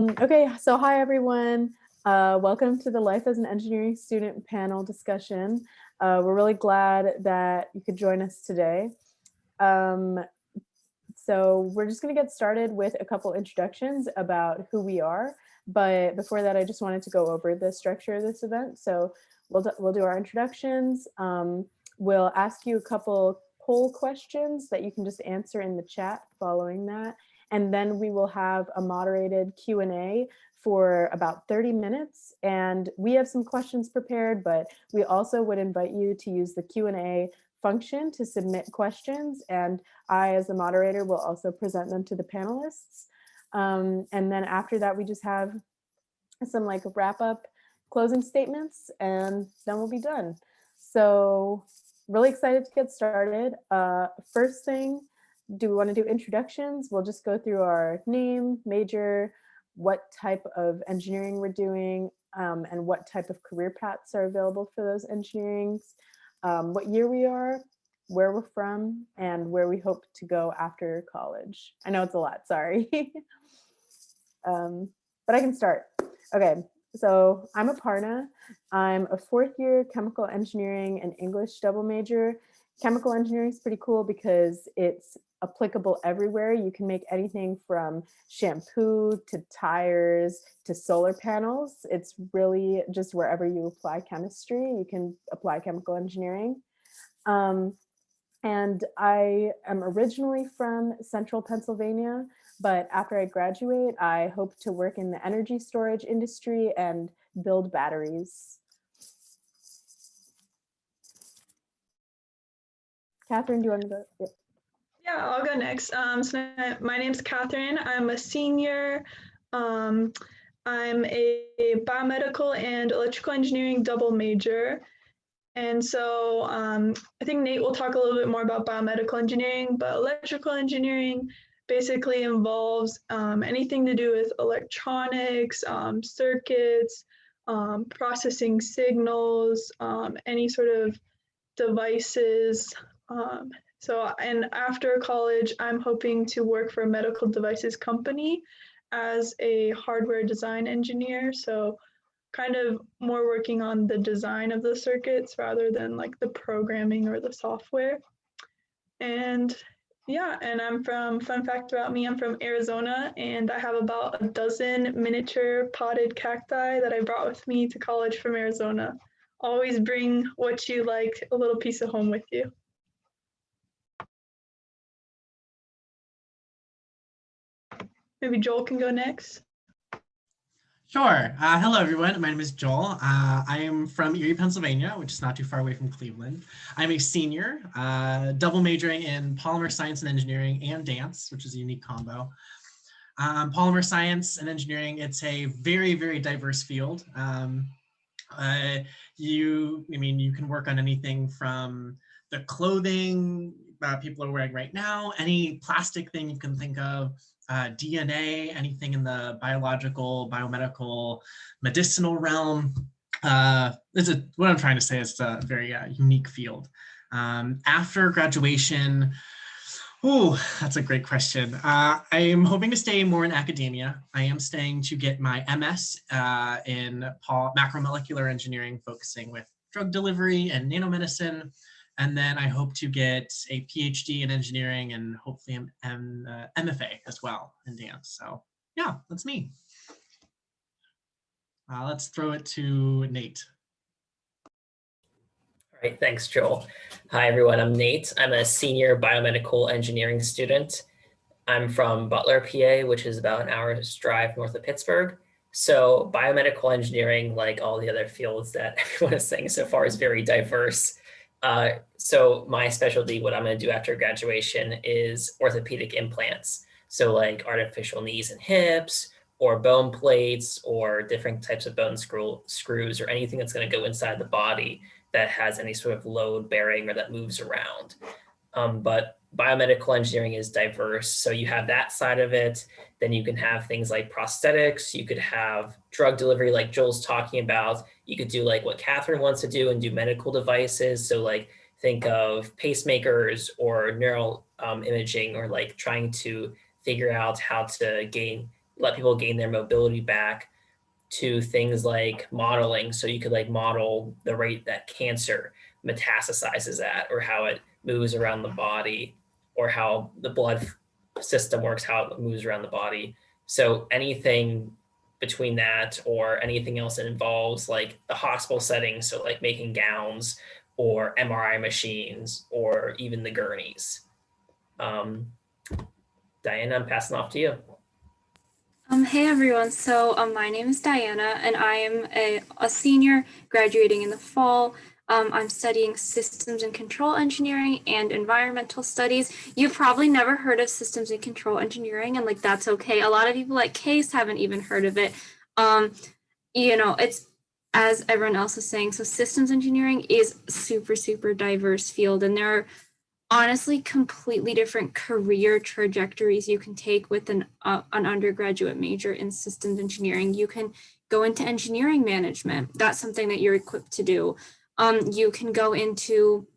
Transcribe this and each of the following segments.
Okay, so hi everyone. Welcome to the Life as an Engineering Student panel discussion. We're really glad that you could join us today. So we're just going to get started with a couple introductions about who we are. But before that, I just wanted to go over the structure of this event. So we'll do our introductions. We'll ask you a couple poll questions that you can just answer in the chat following that. And then we will have a moderated Q&A for about 30 minutes. And we have some questions prepared, but we also would invite you to use the Q&A function to submit questions. And I, as the moderator, will also present them to the panelists. And then after that, we just have some like wrap up closing statements, and then we'll be done. So really excited to get started. First thing, do we want to do introductions? We'll just go through our name, major, what type of engineering we're doing, and what type of career paths are available for those engineerings, what year we are, where we're from, and where we hope to go after college. I know it's a lot, sorry. But I can start. Okay, so I'm Aparna. I'm a fourth year chemical engineering and English double major. Chemical engineering is pretty cool because it's applicable everywhere. You can make anything from shampoo to tires to solar panels. It's really just wherever you apply chemistry, you can apply chemical engineering. And I am originally from Central Pennsylvania, but after I graduate, I hope to work in the energy storage industry and build batteries. Catherine, do you want to go? Yeah, I'll go next. So my name's Catherine. I'm a senior. I'm a biomedical and electrical engineering double major. And so I think Nate will talk a little bit more about biomedical engineering, but electrical engineering basically involves anything to do with electronics, circuits, processing signals, any sort of devices. And after college, I'm hoping to work for a medical devices company as a hardware design engineer. So kind of more working on the design of the circuits rather than like the programming or the software. And yeah, and fun fact about me, I'm from Arizona and I have about a dozen miniature potted cacti that I brought with me to college from Arizona. Always bring what you like, a little piece of home with you. Maybe Joel can go next. Sure. Hello, everyone. My name is Joel. I am from Erie, Pennsylvania, which is not too far away from Cleveland. I'm a senior, double majoring in polymer science and engineering and dance, which is a unique combo. Polymer science and engineering, it's a very, very diverse field. You can work on anything from the clothing people are wearing right now, any plastic thing you can think of, DNA, anything in the biological, biomedical, medicinal realm. What I'm trying to say is it's a very unique field. After graduation, that's a great question. I am hoping to stay more in academia. I am staying to get my MS in macromolecular engineering, focusing with drug delivery and nanomedicine. And then I hope to get a PhD in engineering and hopefully an MFA as well in dance. So yeah, that's me. Let's throw it to Nate. All right, thanks, Joel. Hi, everyone. I'm Nate. I'm a senior biomedical engineering student. I'm from Butler, PA, which is about an hour's drive north of Pittsburgh. So biomedical engineering, like all the other fields that everyone is saying so far, is very diverse. So my specialty, what I'm going to do after graduation, is orthopedic implants. So like artificial knees and hips, or bone plates, or different types of bone screws, or anything that's going to go inside the body that has any sort of load bearing or that moves around. But biomedical engineering is diverse. So you have that side of it. Then you can have things like prosthetics. You could have drug delivery like Joel's talking about. You could do like what Catherine wants to do and do medical devices. So like think of pacemakers or neural imaging, or like trying to figure out how to gain let people gain their mobility back, to things like modeling. So you could like model the rate that cancer metastasizes at, or how it moves around the body, or how the blood system works, how it moves around the body. So anything between that or anything else that involves like the hospital setting, so like making gowns or MRI machines or even the gurneys. Diana, I'm passing off to you. Hey everyone, so my name is Diana and I am a senior graduating in the fall. I'm studying systems and control engineering and environmental studies. You've probably never heard of systems and control engineering, and like that's okay. A lot of people at CASE haven't even heard of it. You know, it's as everyone else is saying, so systems engineering is super diverse field, and there are honestly completely different career trajectories you can take with an undergraduate major in systems engineering. You can go into engineering management. That's something that you're equipped to do. You can go into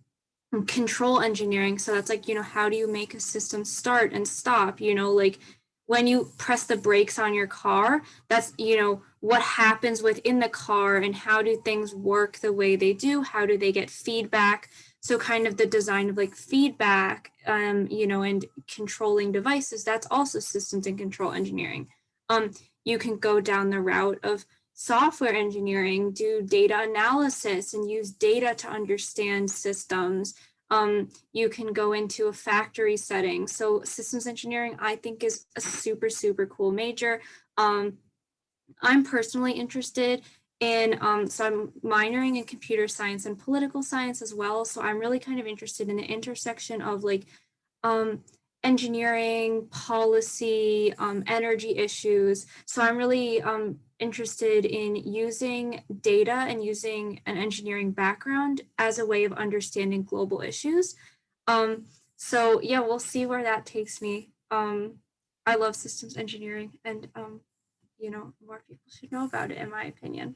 control engineering. So that's like, you know, how do you make a system start and stop? You know, like when you press the brakes on your car, that's, you know, what happens within the car and how do things work the way they do? How do they get feedback? So kind of the design of like feedback, you know, and controlling devices, that's also systems and control engineering. You can go down the route of software engineering, do data analysis and use data to understand systems. You can go into a factory setting. So systems engineering, I think, is a super cool major. I'm personally interested in, so I'm minoring in computer science and political science as well. So I'm really kind of interested in the intersection of like engineering, policy, energy issues. So I'm really interested in using data and using an engineering background as a way of understanding global issues. So yeah, we'll see where that takes me. I love systems engineering, and you know, more people should know about it, in my opinion.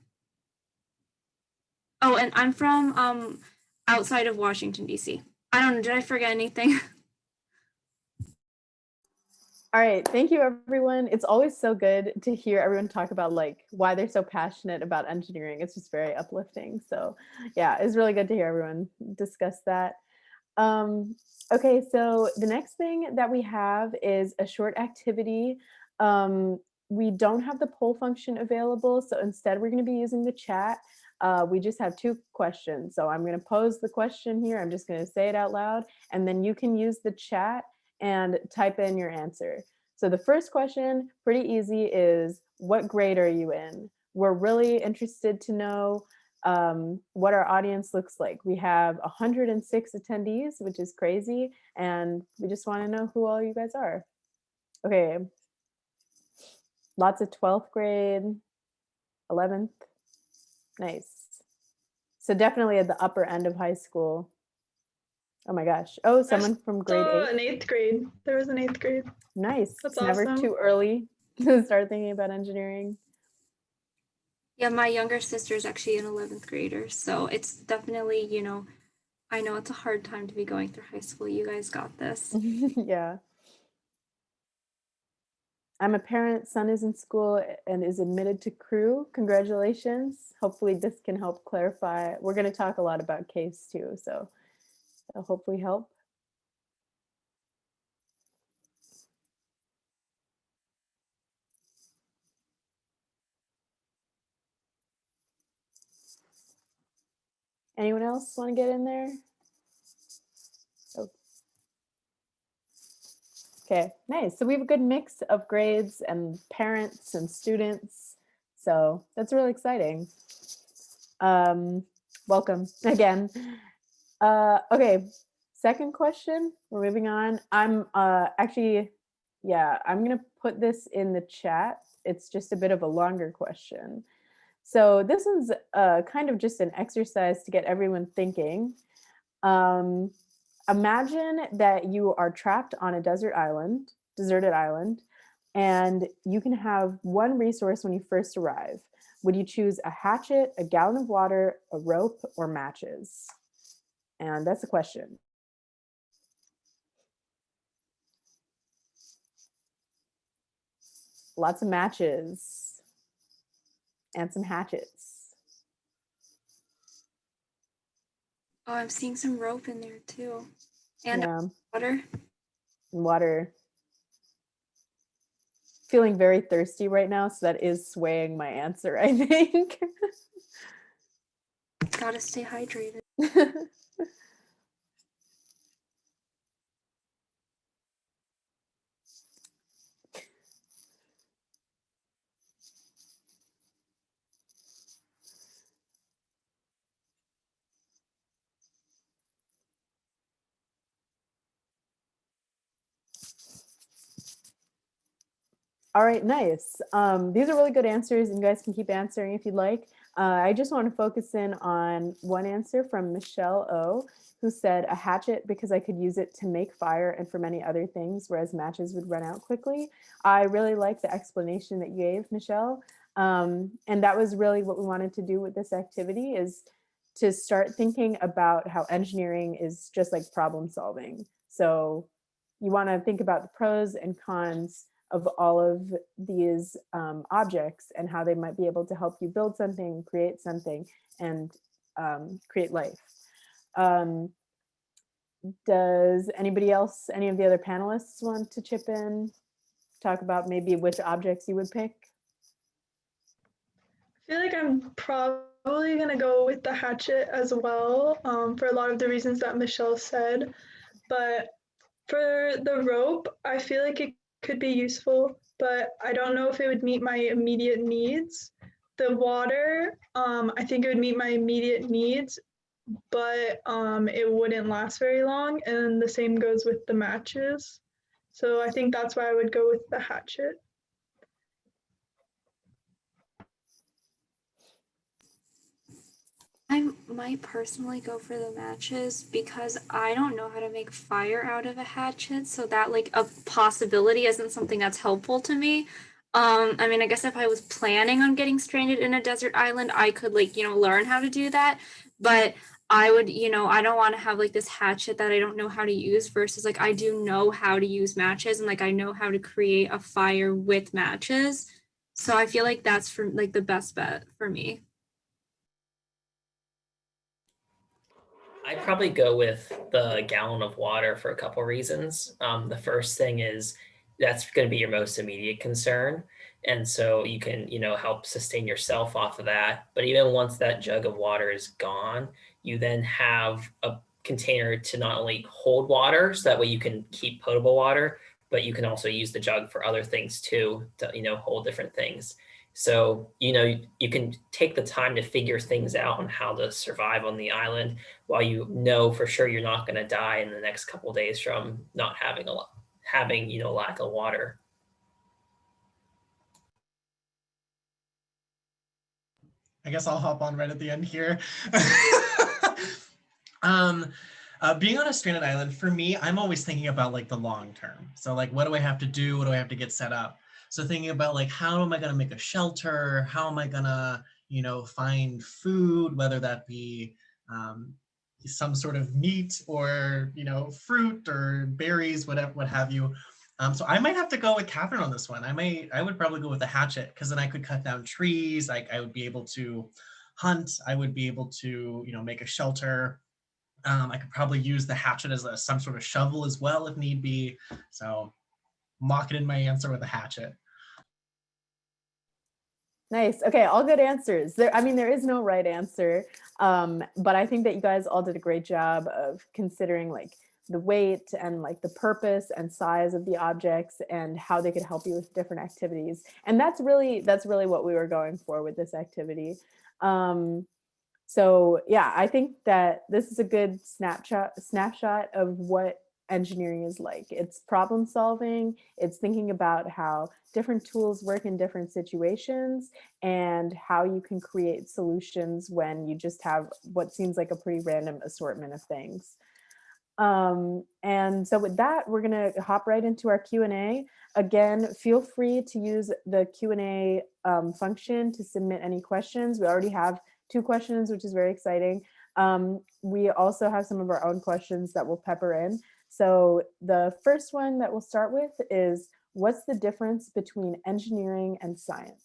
Oh, and I'm from outside of Washington, D.C. I don't know, did I forget anything? All right, thank you everyone. It's always so good to hear everyone talk about like why they're so passionate about engineering. It's just very uplifting. So yeah, it's really good to hear everyone discuss that. Okay, so the next thing that we have is a short activity. We don't have the poll function available, so instead we're going to be using the chat. We just have 2 questions. So I'm going to pose the question here. I'm just going to say it out loud, and then you can use the chat and type in your answer. So the first question, pretty easy, is what grade are you in? We're really interested to know what our audience looks like. We have 106 attendees, which is crazy, and we just want to know who all you guys are. Okay, lots of 12th grade, 11th, nice. So definitely at the upper end of high school. Oh my gosh. Oh, someone from grade 8. An 8th grade. There was an 8th grade. Nice. That's It's never awesome. too early to start thinking about engineering. Yeah, my younger sister is actually an 11th grader, so it's definitely, you know, I know it's a hard time to be going through high school. You guys got this. Yeah. I'm a parent, son is in school and is admitted to Crew. Congratulations. Hopefully this can help clarify. We're going to talk a lot about CASE too, so that'll hopefully help. Anyone else want to get in there? Oh. Okay, nice. So we have a good mix of grades and parents and students. So that's really exciting. Welcome again. Okay, second question. We're moving on. I'm actually, yeah, I'm gonna put this in the chat. It's just a bit of a longer question. So this is kind of just an exercise to get everyone thinking. Imagine that you are trapped on a deserted island, and you can have one resource when you first arrive. Would you choose a hatchet, a gallon of water, a rope, or matches? And that's the question. lots of matches and some hatchets. Oh, I'm seeing some rope in there too. And Yeah, water. and water. Feeling very thirsty right now, so that is swaying my answer, I think. Gotta stay hydrated. All right, nice. These are really good answers, and you guys can keep answering if you'd like. I just want to focus in on one answer from Michelle O, who said a hatchet because I could use it to make fire and for many other things, whereas matches would run out quickly. I really like the explanation that you gave, Michelle. And that was really what we wanted to do with this activity, is to start thinking about how engineering is just like problem solving. So you want to think about the pros and cons of all of these objects and how they might be able to help you build something, create something, and create life. Does anybody else, any of the other panelists want to chip in, talk about maybe which objects you would pick? I feel like I'm probably going to go with the hatchet as well, for a lot of the reasons that Michelle said. But for the rope, I feel like it could be useful, but I don't know if it would meet my immediate needs. The water, I think it would meet my immediate needs, but it wouldn't last very long. And the same goes with the matches. So I think that's why I would go with the hatchet. I might personally go for the matches because I don't know how to make fire out of a hatchet, so that like a possibility isn't something that's helpful to me. I mean, I guess if I was planning on getting stranded in a desert island, I could like, learn how to do that, but I would, I don't want to have like this hatchet that I don't know how to use versus like I do know how to use matches and like I know how to create a fire with matches. So I feel like that's for like the best bet for me. I'd probably go with the gallon of water for a couple reasons. The first thing is that's going to be your most immediate concern. And so you can, help sustain yourself off of that. But even once that jug of water is gone, you then have a container to not only hold water, so that way you can keep potable water, but you can also use the jug for other things too, to, hold different things. So, you can take the time to figure things out on how to survive on the island while you know for sure you're not going to die in the next couple of days from not having lack of water. I guess I'll hop on right at the end here. Being on a stranded island, for me, I'm always thinking about like the long term. So like, what do I have to do? What do I have to get set up? So thinking about like, how am I going to make a shelter? How am I going to, find food, whether that be some sort of meat or, fruit or berries, whatever, what have you. So I might have to go with Catherine on this one. I would probably go with the hatchet because then I could cut down trees. I would be able to hunt. I would be able to, make a shelter. I could probably use the hatchet as some sort of shovel as well if need be. So lock it in my answer with a hatchet. Nice. Okay, all good answers. There is no right answer, but I think that you guys all did a great job of considering like the weight and like the purpose and size of the objects and how they could help you with different activities. And that's really what we were going for with this activity. So yeah, I think that this is a good snapshot of what engineering is like. It's problem solving, it's thinking about how different tools work in different situations and how you can create solutions when you just have what seems like a pretty random assortment of things. And so with that, we're gonna hop right into our Q&A. Again, feel free to use the Q&A function to submit any questions. We already have 2 questions, which is very exciting. We also have some of our own questions that we'll pepper in. So the first one that we'll start with is, what's the difference between engineering and science?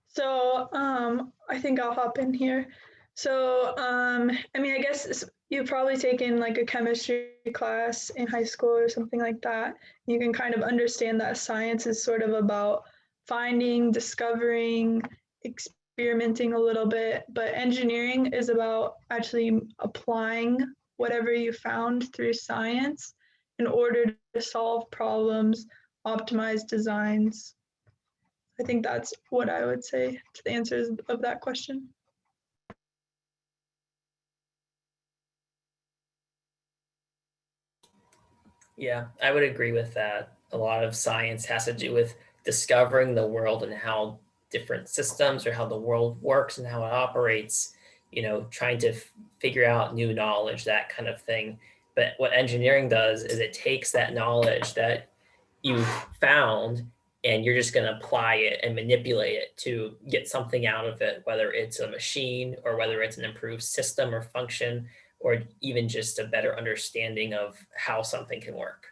So I think I'll hop in here. So I mean, I guess you've probably taken like a chemistry class in high school or something like that. You can kind of understand that science is sort of about finding, discovering, experimenting a little bit, but engineering is about actually applying whatever you found through science in order to solve problems, optimize designs. I think that's what I would say to the answers of that question. Yeah, I would agree with that. A lot of science has to do with discovering the world and how different systems or how the world works and how it operates, trying to figure out new knowledge, that kind of thing. But what engineering does is it takes that knowledge that you've found and you're just going to apply it and manipulate it to get something out of it, whether it's a machine or whether it's an improved system or function or even just a better understanding of how something can work.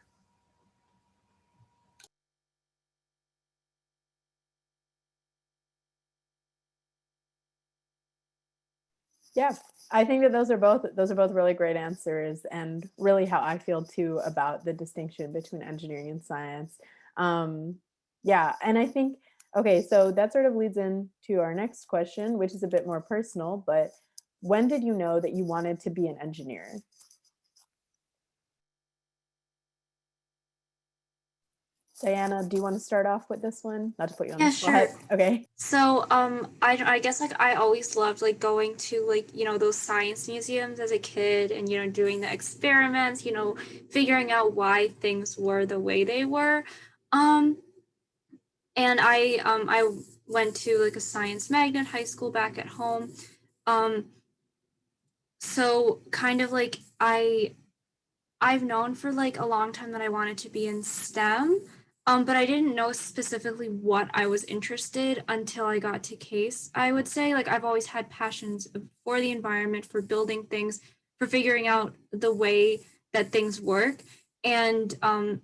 Yeah, I think that those are both really great answers, and really how I feel too about the distinction between engineering and science. Yeah, and I think, okay, so that sort of leads into our next question, which is a bit more personal, but when did you know that you wanted to be an engineer? Diana, do you want to start off with this one? Not to put you on Yeah, the spot. sure. Okay. So I guess like I always loved like going to like those science museums as a kid, and doing the experiments, figuring out why things were the way they were. Um and I went to like a science magnet high school back at home. Um so kind of like I've known for like a long time that I wanted to be in STEM, but I didn't know specifically what I was interested until I got to CASE. I would say like I've always had passions for the environment, for building things, for figuring out the way that things work. And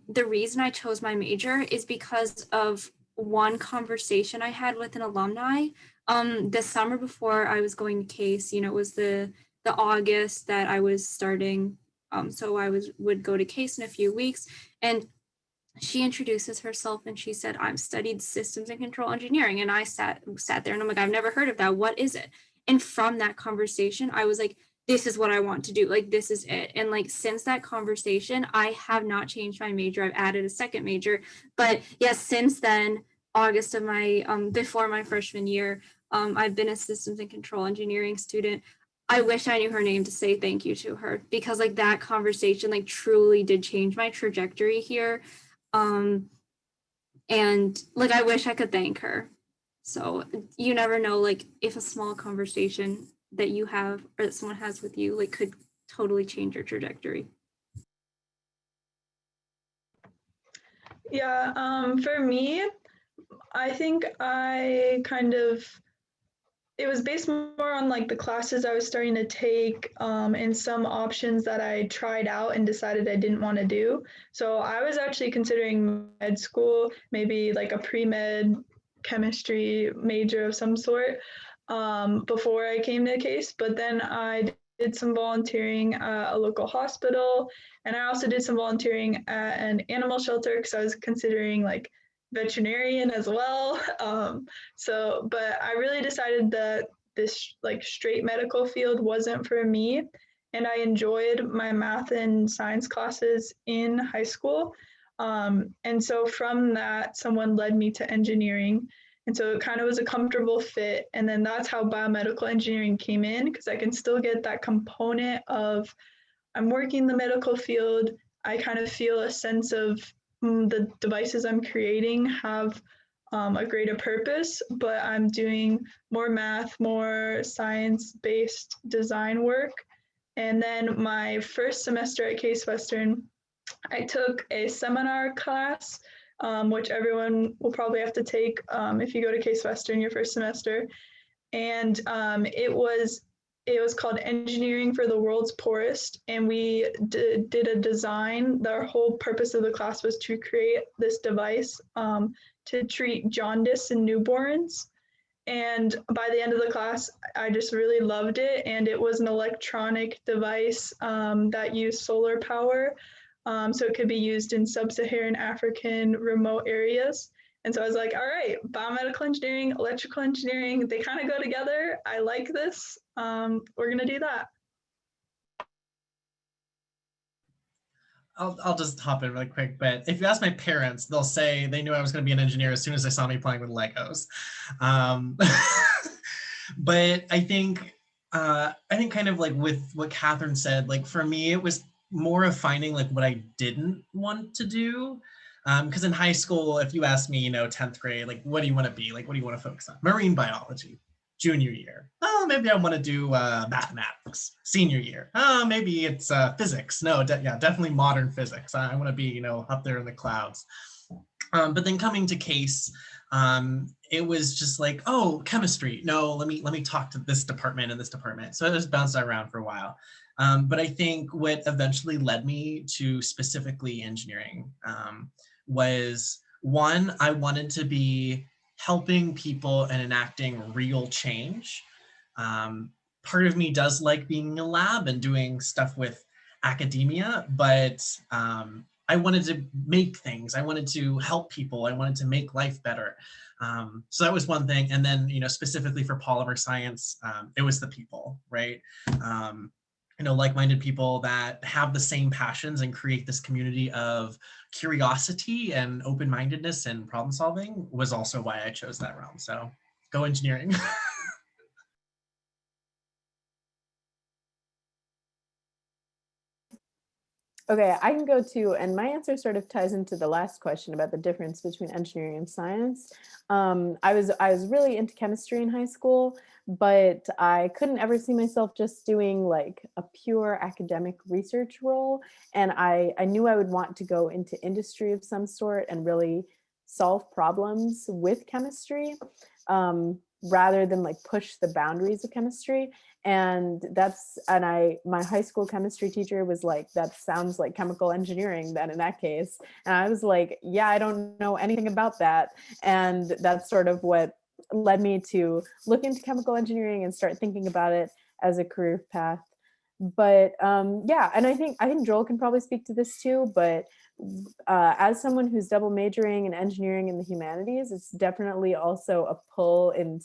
the reason I chose my major is because of one conversation I had with an alumni. The summer before I was going to CASE, it was the August that I was starting, so I would go to CASE in a few weeks, and she introduces herself and she said, "I'm studied systems and control engineering." And I sat there and I'm like, "I've never heard of that. What is it?" And from that conversation, I was like, "This is what I want to do. Like, this is it." And like since that conversation, I have not changed my major. I've added a second major, but yes, since then, August of my before my freshman year, I've been a systems and control engineering student. I wish I knew her name to say thank you to her, because like that conversation like truly did change my trajectory here. And like I wish I could thank her. So you never know, like if a small conversation that you have or that someone has with you like could totally change your trajectory. Yeah, for me, I think it was based more on like the classes I was starting to take, and some options that I tried out and decided I didn't want to do. So I was actually considering med school, maybe like a pre-med chemistry major of some sort, before I came to CASE. But then I did some volunteering at a local hospital, and I also did some volunteering at an animal shelter because I was considering like veterinarian as well. But I really decided that this like straight medical field wasn't for me. And I enjoyed my math and science classes in high school. And so from that, someone led me to engineering. And so it kind of was a comfortable fit. And then that's how biomedical engineering came in, because I can still get that component of I'm working the medical field. I kind of feel a sense of the devices I'm creating have a greater purpose, but I'm doing more math, more science-based design work. And then my first semester at Case Western, I took a seminar class, which everyone will probably have to take if you go to Case Western your first semester. And it was it was called Engineering for the World's Poorest, and we did a design. The whole purpose of the class was to create this device to treat jaundice in newborns. And by the end of the class, I just really loved it. And it was an electronic device that used solar power. So it could be used in sub-Saharan African remote areas. And so I was like, all right, biomedical engineering, electrical engineering, they kind of go together. I like this. We're going to do that. I'll just hop in really quick, but if you ask my parents, they'll say they knew I was going to be an engineer as soon as they saw me playing with Legos. But I think kind of like with what Catherine said, like for me, it was more of finding like what I didn't want to do. Because in high school, if you ask me, 10th grade, like, what do you want to be? Like, what do you want to focus on? Marine biology. Junior year, oh, maybe I want to do mathematics. Senior year, oh, maybe it's physics. No, definitely modern physics. I want to be, up there in the clouds. But then coming to CASE, it was just like, oh, chemistry. No, let me talk to this department and this department. So I just bounced around for a while. But I think what eventually led me to specifically engineering was one, I wanted to be helping people and enacting real change. Part of me does like being in a lab and doing stuff with academia, but I wanted to make things. I wanted to help people. I wanted to make life better. So that was one thing. And then, specifically for polymer science, it was the people, right? Like-minded people that have the same passions and create this community of curiosity and open-mindedness and problem solving was also why I chose that realm. So go engineering. Okay, I can go too, and my answer sort of ties into the last question about the difference between engineering and science. I was really into chemistry in high school, but I couldn't ever see myself just doing like a pure academic research role. And I knew I would want to go into industry of some sort and really solve problems with chemistry, rather than like push the boundaries of chemistry. And my high school chemistry teacher was like, that sounds like chemical engineering then in that case. And I was like, yeah, I don't know anything about that. And that's sort of what led me to look into chemical engineering and start thinking about it as a career path. But yeah, and I think Joel can probably speak to this too, but as someone who's double majoring in engineering and the humanities, it's definitely also a pull in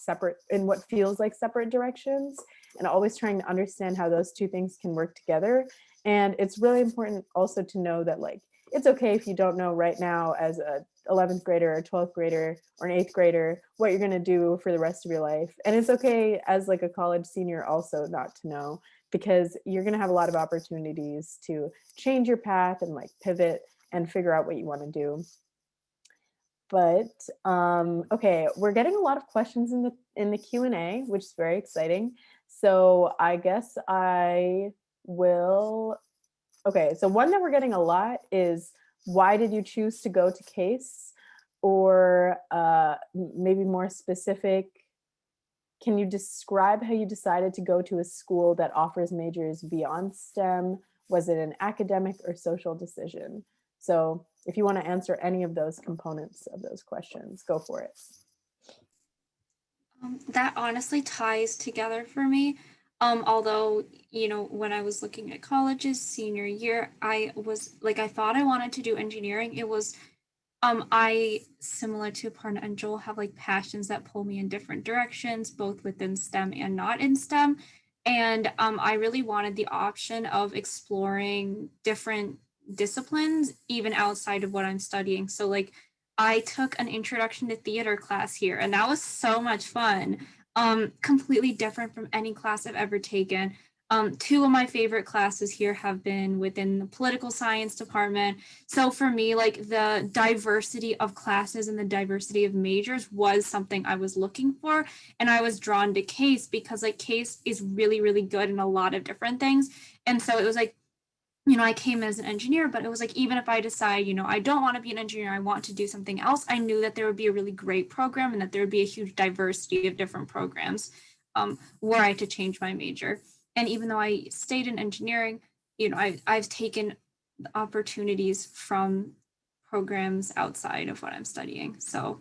what feels like separate directions, and always trying to understand how those two things can work together. And it's really important also to know that like, it's okay if you don't know right now as a 11th grader or 12th grader or an 8th grader what you're going to do for the rest of your life. And it's okay as like a college senior also not to know, because you're going to have a lot of opportunities to change your path and like pivot and figure out what you want to do. But okay, we're getting a lot of questions in the Q&A, which is very exciting. So I guess I will. Okay, so one that we're getting a lot is, why did you choose to go to CASE? Or maybe more specific, can you describe how you decided to go to a school that offers majors beyond STEM? Was it an academic or social decision? So if you want to answer any of those components of those questions, go for it. That honestly ties together for me. Although, when I was looking at colleges senior year, I thought I wanted to do engineering. It was, I, similar to Aparna and Joel, have like passions that pull me in different directions, both within STEM and not in STEM. And I really wanted the option of exploring different disciplines, even outside of what I'm studying. So like, I took an introduction to theater class here, and that was so much fun. Completely different from any class I've ever taken. Two of my favorite classes here have been within the political science department. So for me, like the diversity of classes and the diversity of majors was something I was looking for. And I was drawn to CASE because like CASE is really, really good in a lot of different things. And so it was like, I came as an engineer, but it was like, even if I decide, I don't want to be an engineer, I want to do something else, I knew that there would be a really great program and that there would be a huge diversity of different programs. were I to change my major. And even though I stayed in engineering, you know, I've taken opportunities from programs outside of what I'm studying. So,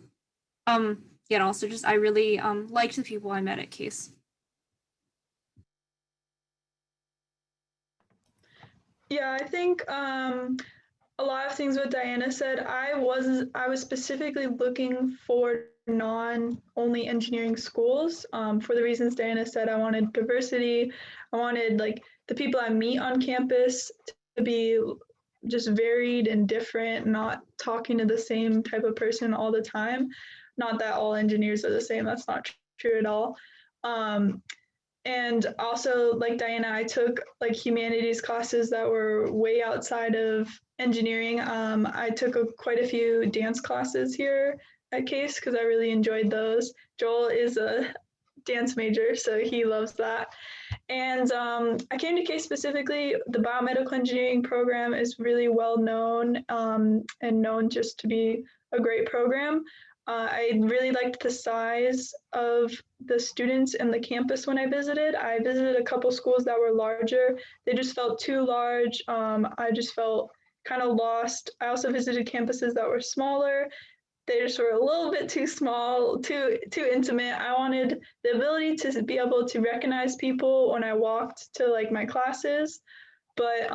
yeah, and also just I really liked the people I met at Case. Yeah, I think a lot of things what Diana said. I was specifically looking for non-only engineering schools for the reasons Diana said. I wanted diversity. I wanted like the people I meet on campus to be just varied and different, not talking to the same type of person all the time. Not that all engineers are the same. That's not true at all. And also, like Diana, I took like humanities classes that were way outside of engineering. I took quite a few dance classes here at Case because I really enjoyed those. Joel is a dance major, so he loves that. And I came to Case specifically. The biomedical engineering program is really well known and known just to be a great program. I really liked the size of the students and the campus when I visited. I visited a couple schools that were larger. They just felt too large. I just felt kind of lost. I also visited campuses that were smaller. They just were a little bit too small, too intimate. I wanted the ability to be able to recognize people when I walked to like my classes, but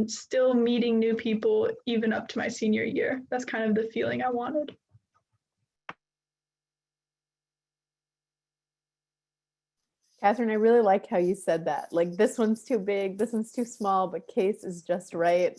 still meeting new people even up to my senior year. That's kind of the feeling I wanted. Catherine, I really like how you said that. Like, this one's too big, this one's too small, but Case is just right.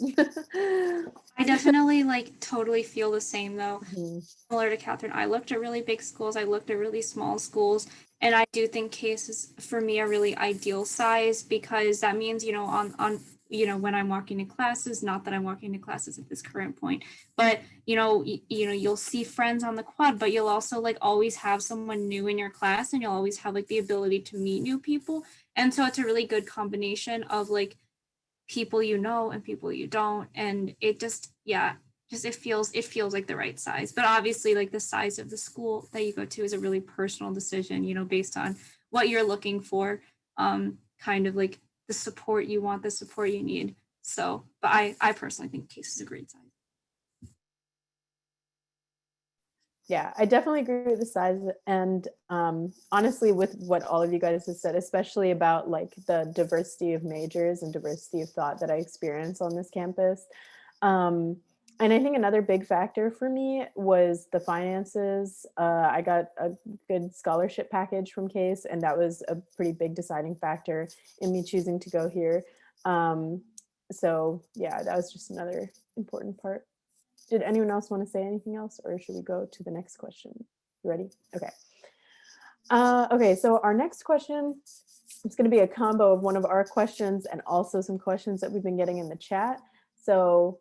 I definitely like totally feel the same though. Mhm. Similar to Catherine, I looked at really big schools, I looked at really small schools, and I do think Case is for me a really ideal size because that means, you know, on you know, when I'm walking to classes, not that I'm walking to classes at this current point, but you know, you'll see friends on the quad, but you'll also like always have someone new in your class and you'll always have like the ability to meet new people. And so it's a really good combination of like people you know and people you don't. And it just, yeah, just it feels like the right size. But obviously like the size of the school that you go to is a really personal decision, you know, based on what you're looking for, kind of like the support you want, the support you need. So, but I personally think Case is a great size. Yeah, I definitely agree with the size and honestly with what all of you guys have said, especially about like the diversity of majors and diversity of thought that I experience on this campus. And I think another big factor for me was the finances. I got a good scholarship package from Case, and that was a pretty big deciding factor in me choosing to go here. So yeah, that was just another important part. Did anyone else want to say anything else, or should we go to the next question? You ready? Okay. Okay, so our next question is going to be a combo of one of our questions and also some questions that we've been getting in the chat. So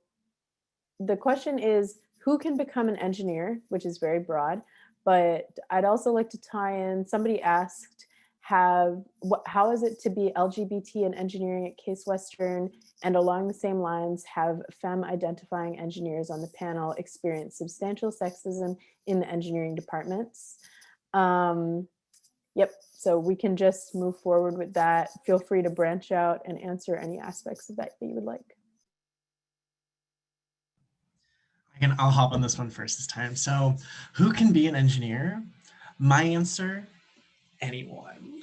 the question is, who can become an engineer, which is very broad, but I'd also like to tie in, somebody asked, how is it to be LGBT in engineering at Case Western, and along the same lines, have femme identifying engineers on the panel experience substantial sexism in the engineering departments? Yep, so we can just move forward with that. Feel free to branch out and answer any aspects of that you would like. I'll hop on this one first this time. So who can be an engineer? My answer, anyone.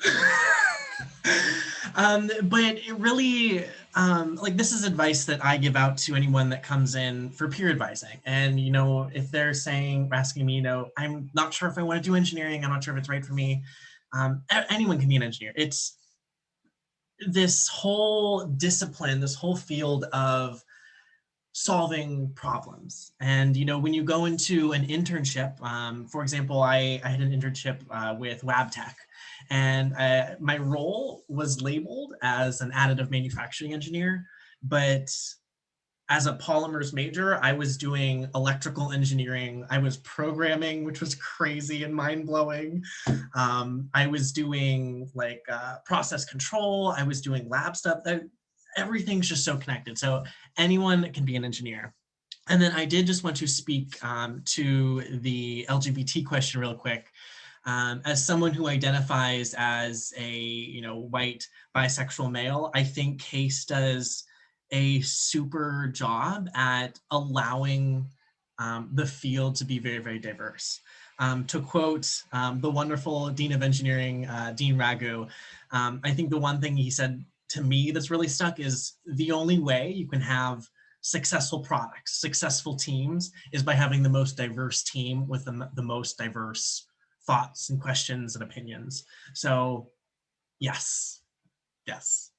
But it really, like this is advice that I give out to anyone that comes in for peer advising. And, you know, if they're asking me, you know, I'm not sure if I want to do engineering, I'm not sure if it's right for me. Anyone can be an engineer. It's this whole discipline, this whole field of solving problems. And, you know, when you go into an internship, for example, I had an internship with WabTech, and my role was labeled as an additive manufacturing engineer, but as a polymers major, I was doing electrical engineering. I was programming, which was crazy and mind-blowing. I was doing like process control. I was doing lab stuff. Everything's just so connected. So anyone can be an engineer. And then I did just want to speak to the LGBT question real quick. As someone who identifies as a white bisexual male, I think CASE does a super job at allowing the field to be very, very diverse. To quote the wonderful Dean of Engineering, Dean Ragu, I think the one thing he said to me that's really stuck is the only way you can have successful products, successful teams, is by having the most diverse team with the most diverse thoughts and questions and opinions. So yes, yes.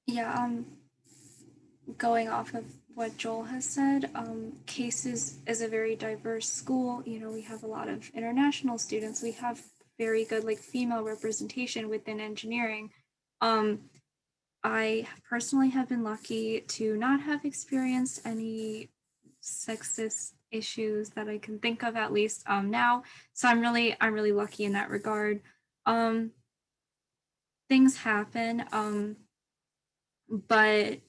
Yeah, going off of what Joel has said, CASE is a very diverse school. You know, we have a lot of international students. We have very good like female representation within engineering. I personally have been lucky to not have experienced any sexist issues that I can think of at least now. So I'm really lucky in that regard. Um, Things happen, but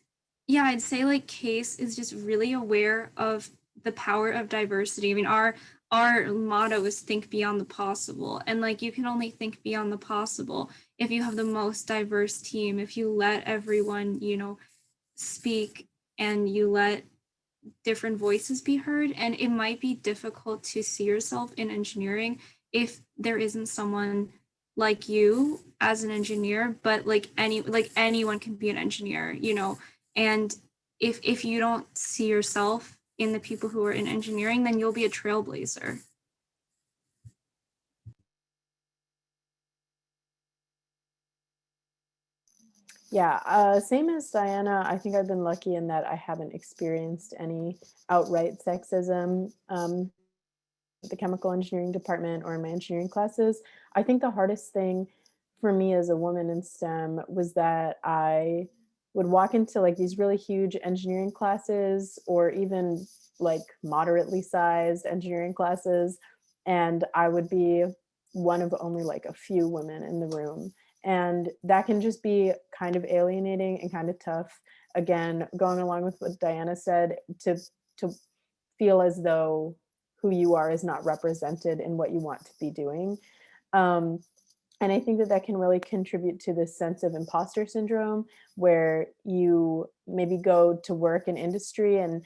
yeah, I'd say like CASE is just really aware of the power of diversity. I mean, our motto is think beyond the possible, and like you can only think beyond the possible if you have the most diverse team, if you let everyone, you know, speak and you let different voices be heard. And it might be difficult to see yourself in engineering if there isn't someone like you as an engineer, but like anyone can be an engineer, you know. And if you don't see yourself in the people who are in engineering, then you'll be a trailblazer. Yeah, same as Diana. I think I've been lucky in that I haven't experienced any outright sexism the chemical engineering department or in my engineering classes. I think the hardest thing for me as a woman in STEM was that I would walk into like these really huge engineering classes or even like moderately sized engineering classes, and I would be one of only like a few women in the room. And that can just be kind of alienating and kind of tough. Again, going along with what Diana said, to feel as though who you are is not represented in what you want to be doing. Um, and I think that that can really contribute to this sense of imposter syndrome, where you maybe go to work in industry and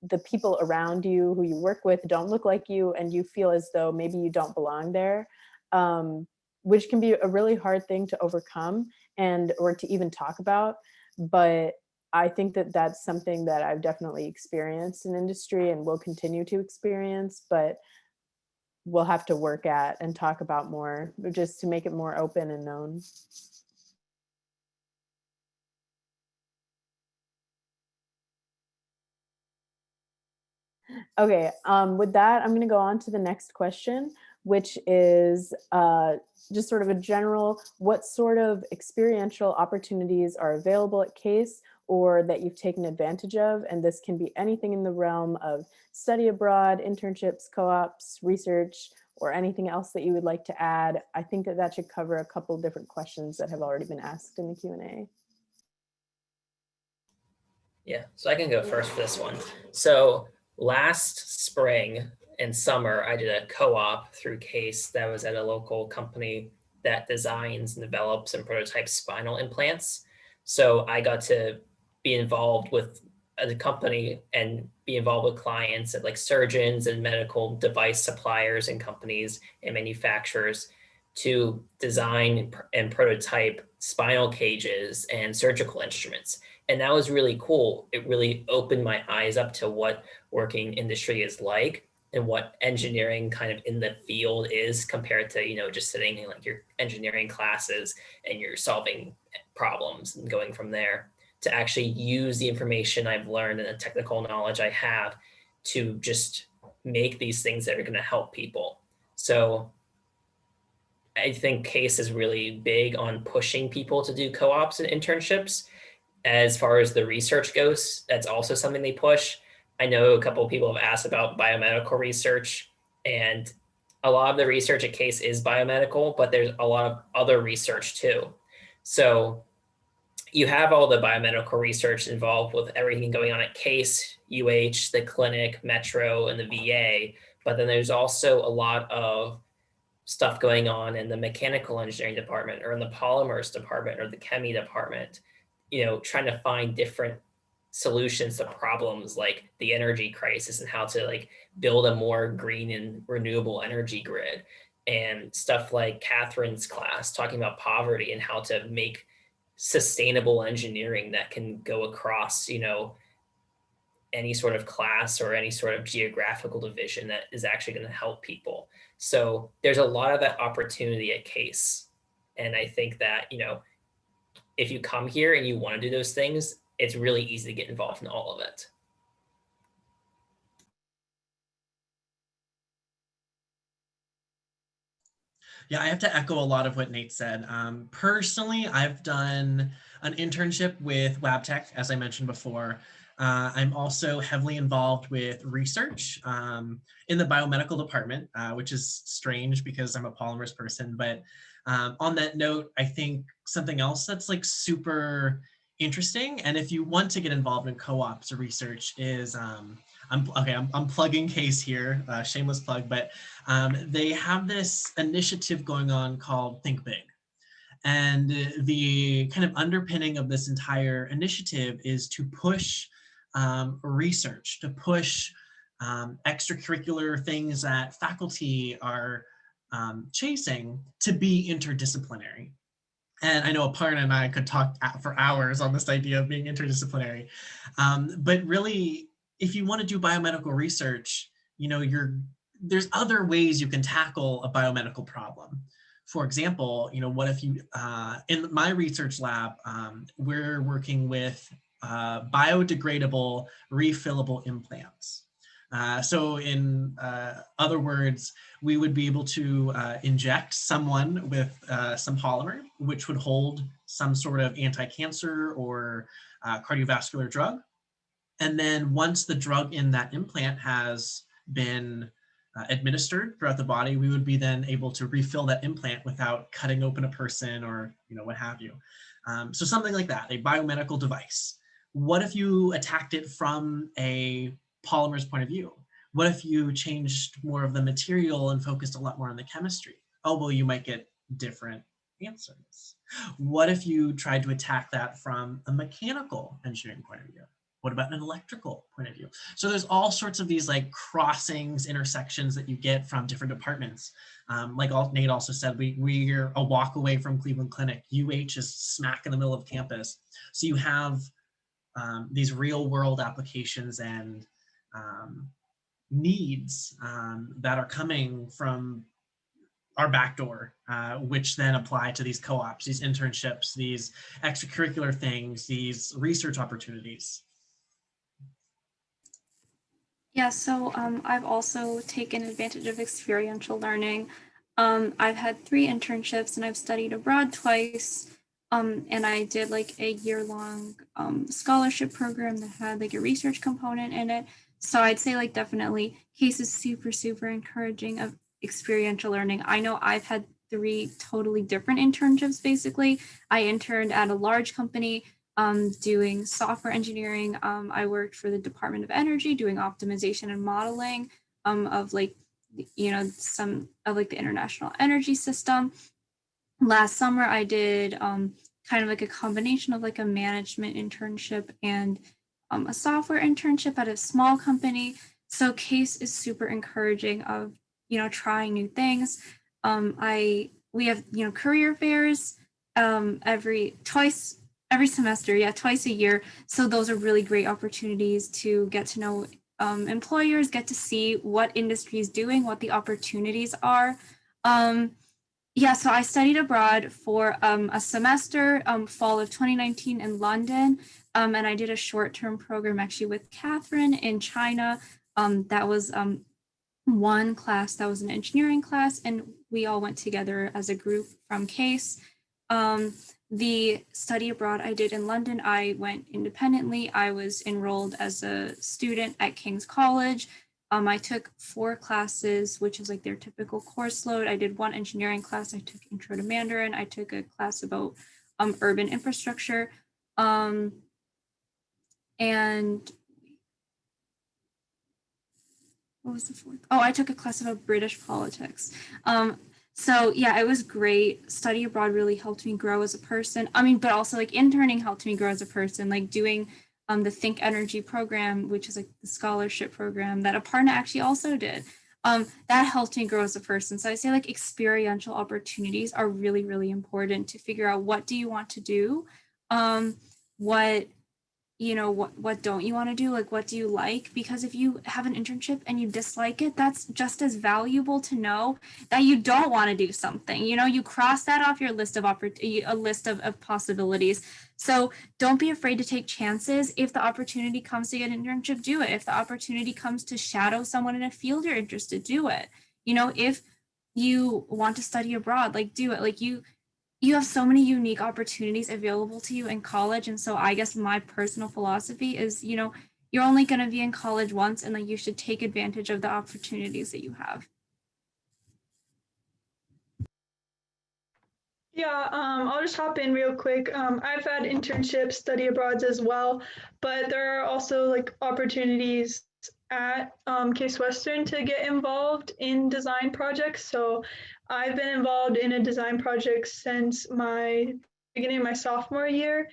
the people around you who you work with don't look like you, and you feel as though maybe you don't belong there, which can be a really hard thing to overcome and or to even talk about. But I think that that's something that I've definitely experienced in industry and will continue to experience, but we'll have to work at and talk about more just to make it more open and known. Okay, with that, I'm going to go on to the next question, which is just sort of a general, what sort of experiential opportunities are available at CASE or that you've taken advantage of? And this can be anything in the realm of study abroad, internships, co-ops, research, or anything else that you would like to add. I think that that should cover a couple different questions that have already been asked in the Q&A. Yeah, so I can go first for this one. So last spring and summer, I did a co-op through CASE that was at a local company that designs and develops and prototypes spinal implants. So I got to be involved with the company and be involved with clients and like surgeons and medical device suppliers and companies and manufacturers to design and prototype spinal cages and surgical instruments. And that was really cool. It really opened my eyes up to what working industry is like and what engineering kind of in the field is compared to, you know, just sitting in like your engineering classes and you're solving problems and going from there, to actually use the information I've learned and the technical knowledge I have to just make these things that are going to help people. So I think CASE is really big on pushing people to do co-ops and internships. As far as the research goes, that's also something they push. I know a couple of people have asked about biomedical research, and a lot of the research at CASE is biomedical, but there's a lot of other research too. So you have all the biomedical research involved with everything going on at CASE, UH, the clinic, Metro, and the VA. But then there's also a lot of stuff going on in the mechanical engineering department or in the polymers department or the chemie department, trying to find different solutions to problems like the energy crisis and how to like build a more green and renewable energy grid, and stuff like Catherine's class talking about poverty and how to make sustainable engineering that can go across, any sort of class or any sort of geographical division that is actually going to help people. So there's a lot of that opportunity at CASE. And I think that, if you come here and you want to do those things, it's really easy to get involved in all of it. Yeah, I have to echo a lot of what Nate said. Personally, I've done an internship with WabTech, as I mentioned before. I'm also heavily involved with research in the biomedical department, which is strange because I'm a polymers person. But on that note, I think something else that's like super interesting, and if you want to get involved in co-ops or research, is I'm plugging CASE here, shameless plug, but they have this initiative going on called Think Big. And the kind of underpinning of this entire initiative is to push research, to push extracurricular things that faculty are chasing to be interdisciplinary. And I know Aparna and I could talk for hours on this idea of being interdisciplinary. But really, if you want to do biomedical research, there's other ways you can tackle a biomedical problem. For example, what if you, in my research lab, we're working with biodegradable, refillable implants. So in other words, we would be able to inject someone with some polymer, which would hold some sort of anti-cancer or cardiovascular drug. And then once the drug in that implant has been administered throughout the body, we would be then able to refill that implant without cutting open a person or what have you. So something like that, a biomedical device. What if you attacked it from a polymers point of view? What if you changed more of the material and focused a lot more on the chemistry? Oh, well, you might get different answers. What if you tried to attack that from a mechanical engineering point of view? What about an electrical point of view? So there's all sorts of these like crossings, intersections that you get from different departments. Like Nate also said, we're a walk away from Cleveland Clinic. UH is smack in the middle of campus. So you have these real world applications and needs that are coming from our back door, which then apply to these co-ops, these internships, these extracurricular things, these research opportunities. Yeah, so I've also taken advantage of experiential learning. I've had 3 internships and I've studied abroad twice. And I did like a year-long scholarship program that had like a research component in it. So I'd say like definitely CASE is super, super encouraging of experiential learning. I know I've had 3 totally different internships basically. I interned at a large company doing software engineering. I worked for the Department of Energy doing optimization and modeling of like, some of like the international energy system. Last summer, I did kind of like a combination of like a management internship and a software internship at a small company. So CASE is super encouraging of, trying new things. We have, career fairs every semester, twice a year. So those are really great opportunities to get to know employers, get to see what industry is doing, what the opportunities are. So I studied abroad for a semester, fall of 2019 in London, and I did a short-term program actually with Catherine in China. That was one class, that was an engineering class, and we all went together as a group from CASE. The study abroad I did in London, I went independently. I was enrolled as a student at King's College. I took 4 classes, which is like their typical course load. I did 1 engineering class. I took Intro to Mandarin. I took a class about urban infrastructure. And what was the fourth? Oh, I took a class about British politics. So yeah, it was great. Study abroad really helped me grow as a person. I mean, but also like interning helped me grow as a person, like doing the Think Energy program, which is like the scholarship program that Aparna actually also did. That helped me grow as a person. So I say like experiential opportunities are really, really important to figure out what do you want to do, what what don't you want to do, like what do you like, because if you have an internship and you dislike it, that's just as valuable to know that you don't want to do something. You cross that off your list of a list of possibilities. So don't be afraid to take chances. If the opportunity comes to get an internship, do it. If the opportunity comes to shadow someone in a field you're interested, do it. If you want to study abroad, like do it. Like you have so many unique opportunities available to you in college. And so I guess my personal philosophy is, you're only going to be in college once, and like you should take advantage of the opportunities that you have. Yeah, I'll just hop in real quick. I've had internships, study abroads as well, but there are also like opportunities at Case Western to get involved in design projects. So I've been involved in a design project since my beginning of my sophomore year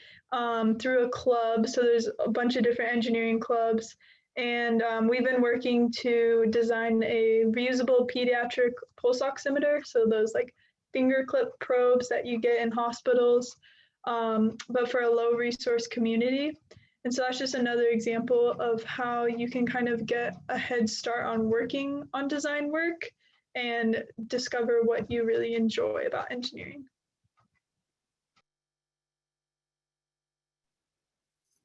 through a club. So there's a bunch of different engineering clubs. And we've been working to design a reusable pediatric pulse oximeter. So those like finger clip probes that you get in hospitals, but for a low resource community. And so that's just another example of how you can kind of get a head start on working on design work and discover what you really enjoy about engineering.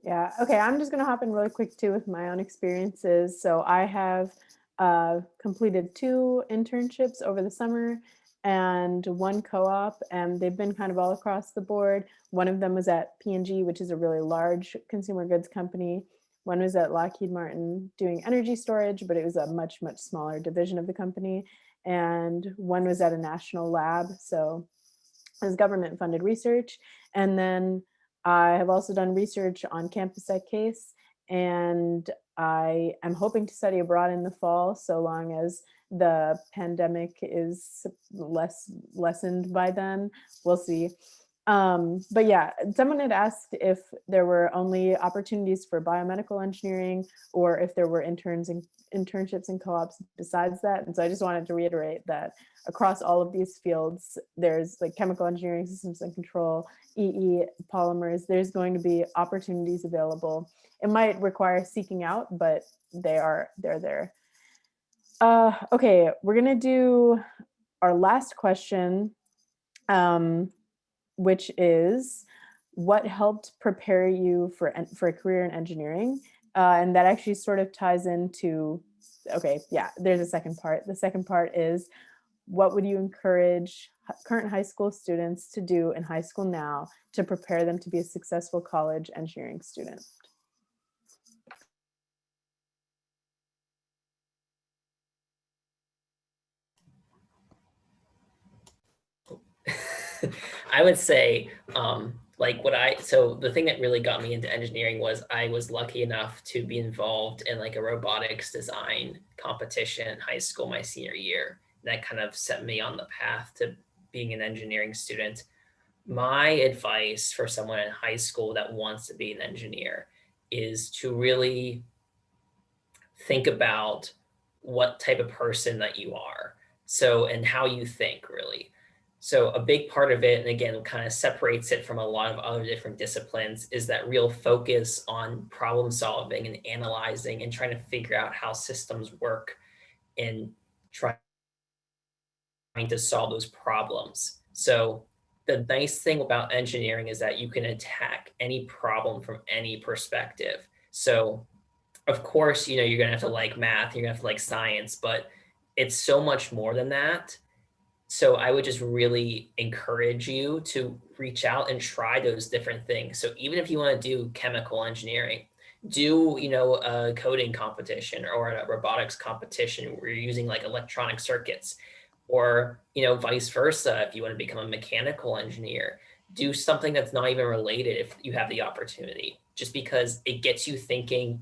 Yeah, okay, I'm just gonna hop in really quick too with my own experiences. So I have completed 2 internships over the summer and 1 co-op, and they've been kind of all across the board. One of them was at P&G, which is a really large consumer goods company. One was at Lockheed Martin doing energy storage, but it was a much, much smaller division of the company. And one was at a national lab, so it was government funded research. And then I have also done research on campus at Case, and I am hoping to study abroad in the fall, so long as the pandemic is less lessened by then. We'll see. But yeah, someone had asked if there were only opportunities for biomedical engineering or if there were internships and co-ops besides that. And so I just wanted to reiterate that across all of these fields, there's like chemical engineering, systems and control, EE, polymers, there's going to be opportunities available. It might require seeking out, but they're there. Okay, we're gonna do our last question, which is, what helped prepare you for a career in engineering? And that actually sort of ties into, okay, yeah, there's a second part. The second part is, what would you encourage current high school students to do in high school now to prepare them to be a successful college engineering student? I would say, so the thing that really got me into engineering was I was lucky enough to be involved in like a robotics design competition in high school my senior year. That kind of set me on the path to being an engineering student. My advice for someone in high school that wants to be an engineer is to really think about what type of person that you are. So, and how you think really. So a big part of it, and again, kind of separates it from a lot of other different disciplines, is that real focus on problem solving and analyzing and trying to figure out how systems work and trying to solve those problems. So the nice thing about engineering is that you can attack any problem from any perspective. So of course, you're gonna have to like math, you're gonna have to like science, but it's so much more than that. So I would just really encourage you to reach out and try those different things. So even if you want to do chemical engineering, do, a coding competition or a robotics competition where you're using like electronic circuits, or, vice versa. If you want to become a mechanical engineer, do something that's not even related if you have the opportunity, just because it gets you thinking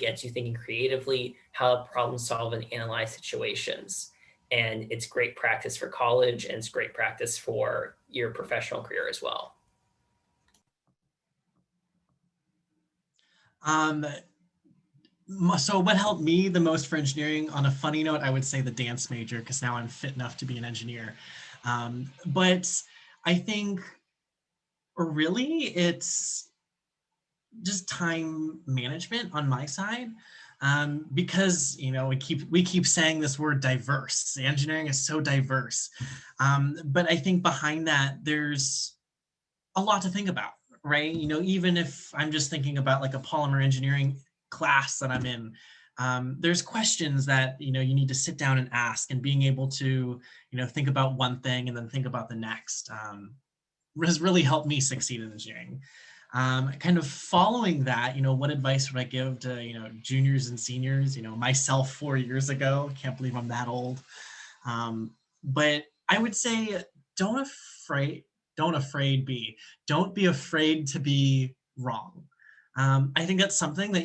creatively, how to problem solve and analyze situations. And it's great practice for college, and it's great practice for your professional career as well. So what helped me the most for engineering, on a funny note, I would say the dance major, because now I'm fit enough to be an engineer. But I think really it's just time management on my side. Because we keep saying this word diverse. Engineering is so diverse, but I think behind that there's a lot to think about, right? Even if I'm just thinking about like a polymer engineering class that I'm in, there's questions that you need to sit down and ask, and being able to think about one thing and then think about the next has really helped me succeed in engineering. Kind of following that, what advice would I give to juniors and seniors? Myself 4 years ago. Can't believe I'm that old. But I would say don't be afraid to be wrong. I think that's something that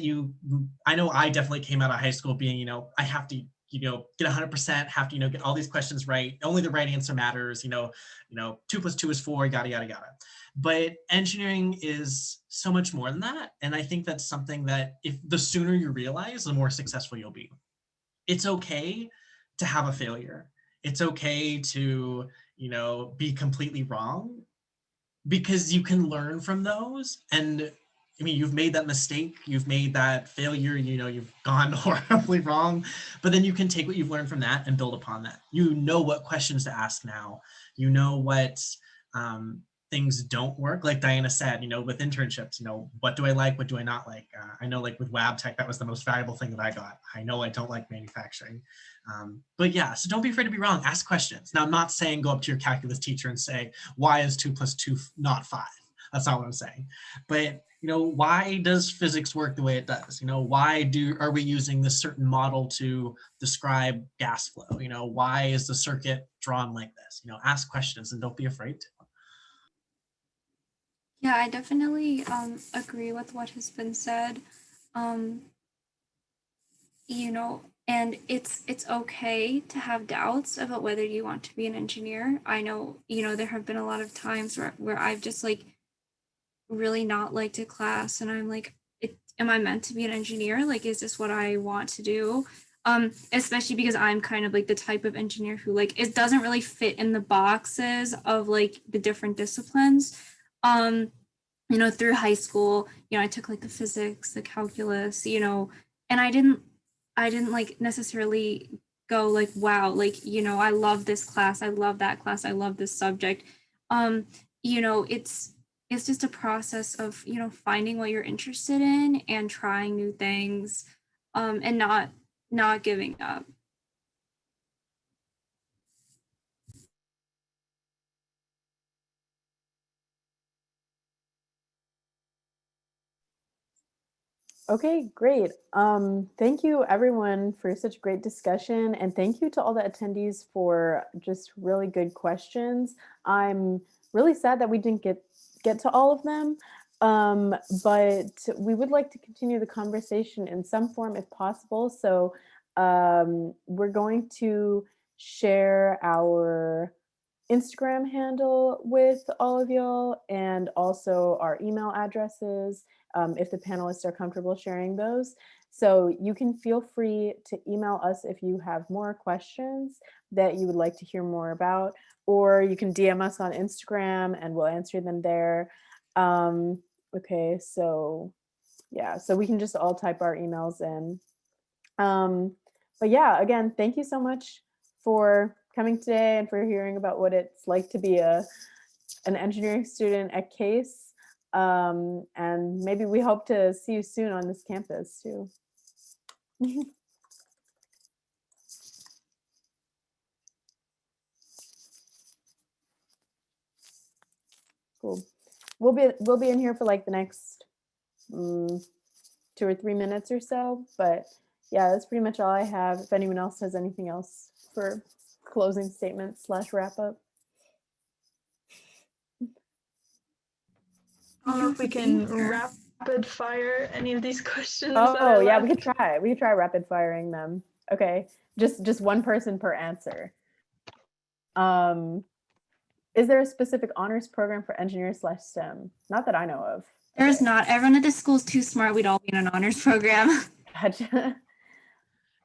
I know I definitely came out of high school being, I have to, get 100%, have to, get all these questions right. Only the right answer matters, 2 + 2 is 4, yada, yada, yada. But engineering is so much more than that. And I think that's something that if the sooner you realize, the more successful you'll be. It's okay to have a failure. It's okay to, be completely wrong, because you can learn from those. And I mean, you've made that mistake, you've made that failure, you've gone horribly wrong, but then you can take what you've learned from that and build upon that. You know what questions to ask now. You know what things don't work. Like Diana said, with internships, what do I like? What do I not like? I know like with WabTech, that was the most valuable thing that I got. I know I don't like manufacturing. But yeah, so don't be afraid to be wrong. Ask questions. Now, I'm not saying go up to your calculus teacher and say, why is 2 + 2 not 5? That's not what I'm saying. But why does physics work the way it does? Why are we using this certain model to describe gas flow? Why is the circuit drawn like this? Ask questions and don't be afraid to. Yeah, I definitely agree with what has been said. And it's okay to have doubts about whether you want to be an engineer. I know, there have been a lot of times where I've just like really not liked a class, and I'm like, am I meant to be an engineer? Like, is this what I want to do? Especially because I'm kind of like the type of engineer who like, it doesn't really fit in the boxes of like the different disciplines. Through high school, I took like the physics, the calculus, and I didn't like necessarily go like, wow, like, I love this class, I love that class, I love this subject. It's just a process of, finding what you're interested in and trying new things, and not giving up. Okay, great. Thank you everyone for such a great discussion, and thank you to all the attendees for just really good questions. I'm really sad that we didn't get to all of them, but we would like to continue the conversation in some form if possible. So we're going to share our Instagram handle with all of y'all, and also our email addresses, if the panelists are comfortable sharing those. So you can feel free to email us if you have more questions that you would like to hear more about, or you can DM us on Instagram and we'll answer them there. Okay, so yeah, so we can just all type our emails in. But yeah, again, thank you so much for coming today and for hearing about what it's like to be an engineering student at Case. And maybe we hope to see you soon on this campus too. Cool. We'll be in here for like the next 2 or 3 minutes or so, but yeah, that's pretty much all I have. If anyone else has anything else for closing statements / wrap up. I don't know if we can rapid fire any of these questions. Oh, yeah, we could try. We could try rapid firing them. Okay, just one person per answer. Is there a specific honors program for engineer/STEM? Not that I know of. There's not. Everyone at this school is too smart. We'd all be in an honors program. Gotcha.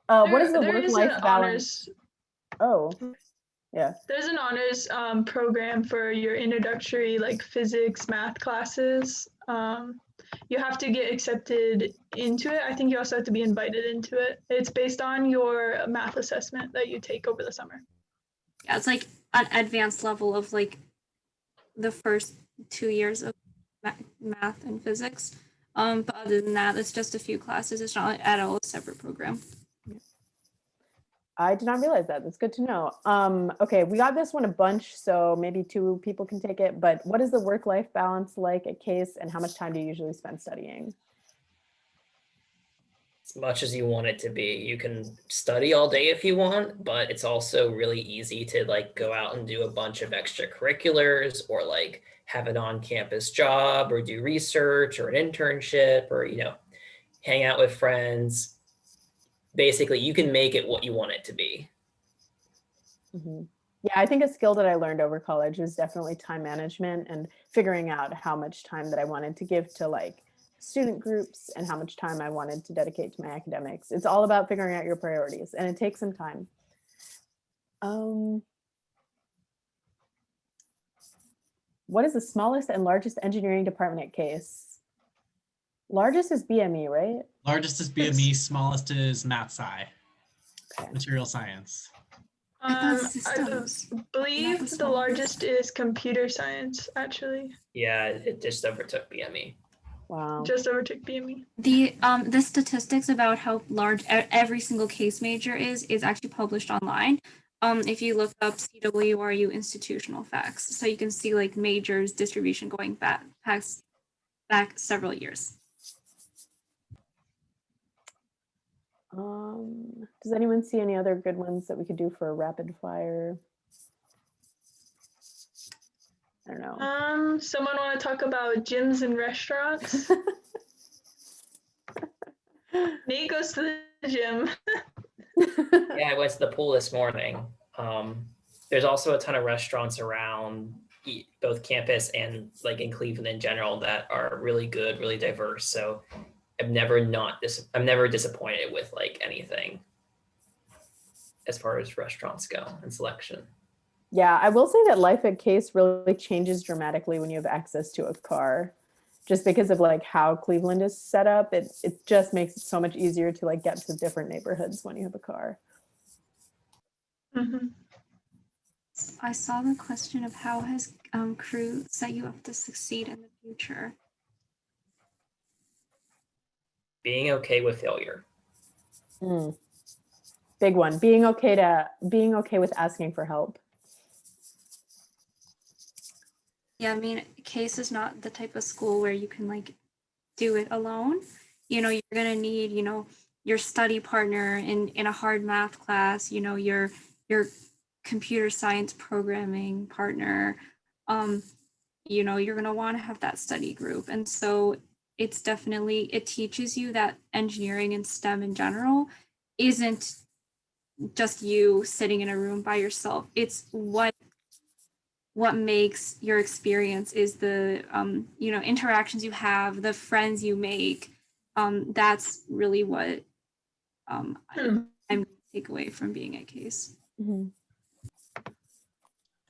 What is the work-life balance? Oh, yeah. There's an honors program for your introductory like physics, math classes. You have to get accepted into it. I think you also have to be invited into it. It's based on your math assessment that you take over the summer. Yeah, it's like an advanced level of like the first 2 years of math and physics. But other than that, it's just a few classes. It's not at all a separate program. I did not realize that. That's good to know. Okay, we got this one a bunch, so maybe 2 people can take it. But what is the work-life balance like at Case, and how much time do you usually spend studying? As much as you want it to be. You can study all day if you want, but it's also really easy to like go out and do a bunch of extracurriculars or like have an on-campus job or do research or an internship or, you know, hang out with friends. Basically, you can make it what you want it to be. Mm-hmm. Yeah, I think a skill that I learned over college was definitely time management and figuring out how much time that I wanted to give to like student groups and how much time I wanted to dedicate to my academics. It's all about figuring out your priorities, and it takes some time. What is the smallest and largest engineering department at Case? Largest is BME, right? Largest is BME, smallest is Math Sci, Okay. material science. I systems. believe the largest is computer science, actually. Yeah, it just overtook BME. Wow. Just overtook BME. The statistics about how large every single case major is actually published online. If you look up CWRU institutional facts, so you can see like majors distribution going back several years. Does anyone see any other good ones that we could do for a rapid fire? I don't know. Someone want to talk about gyms and restaurants? Nate goes to the gym. Yeah, I went to the pool this morning. There's also a ton of restaurants around both campus and like in Cleveland in general that are really good, really diverse. So I'm never disappointed with like anything as far as restaurants go and selection. Yeah, I will say that life at Case really changes dramatically when you have access to a car, just because of like how Cleveland is set up. It just makes it so much easier to like get to different neighborhoods when you have a car. Mm-hmm. I saw the question of how has Crew set you up to succeed in the future? Being okay with failure. Big one. Being okay with asking for help. Yeah, I mean, Case is not the type of school where you can like do it alone. You know, you're gonna need, you know, your study partner in a hard math class, you know, your computer science programming partner. You know, you're gonna want to have that study group. And so it's definitely, it teaches you that engineering and STEM in general isn't just you sitting in a room by yourself. It's what makes your experience is the you know, interactions you have, the friends you make. That's really what I'm going to take away from being at Case. Mm-hmm.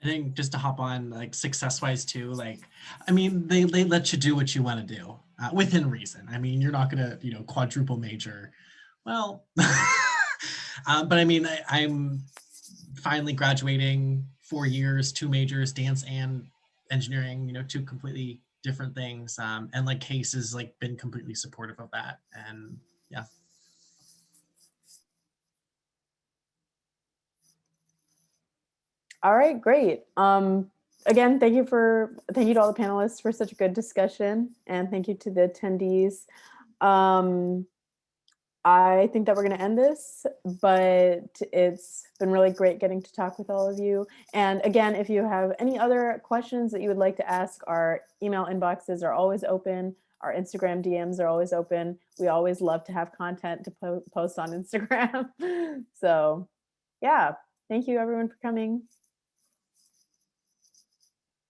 I think just to hop on like success-wise too, like, I mean, they let you do what you want to do within reason. I mean, you're not going to, you know, quadruple major. Well, but I mean, I'm finally graduating 4 years, 2 majors, dance and engineering, you know, 2 completely different things. And like Case has like been completely supportive of that. And yeah. All right, great. Again, thank you to all the panelists for such a good discussion, and thank you to the attendees. I think that we're going to end this, but it's been really great getting to talk with all of you. And again, if you have any other questions that you would like to ask, our email inboxes are always open. Our Instagram DMs are always open. We always love to have content to post on Instagram. So yeah, thank you everyone for coming.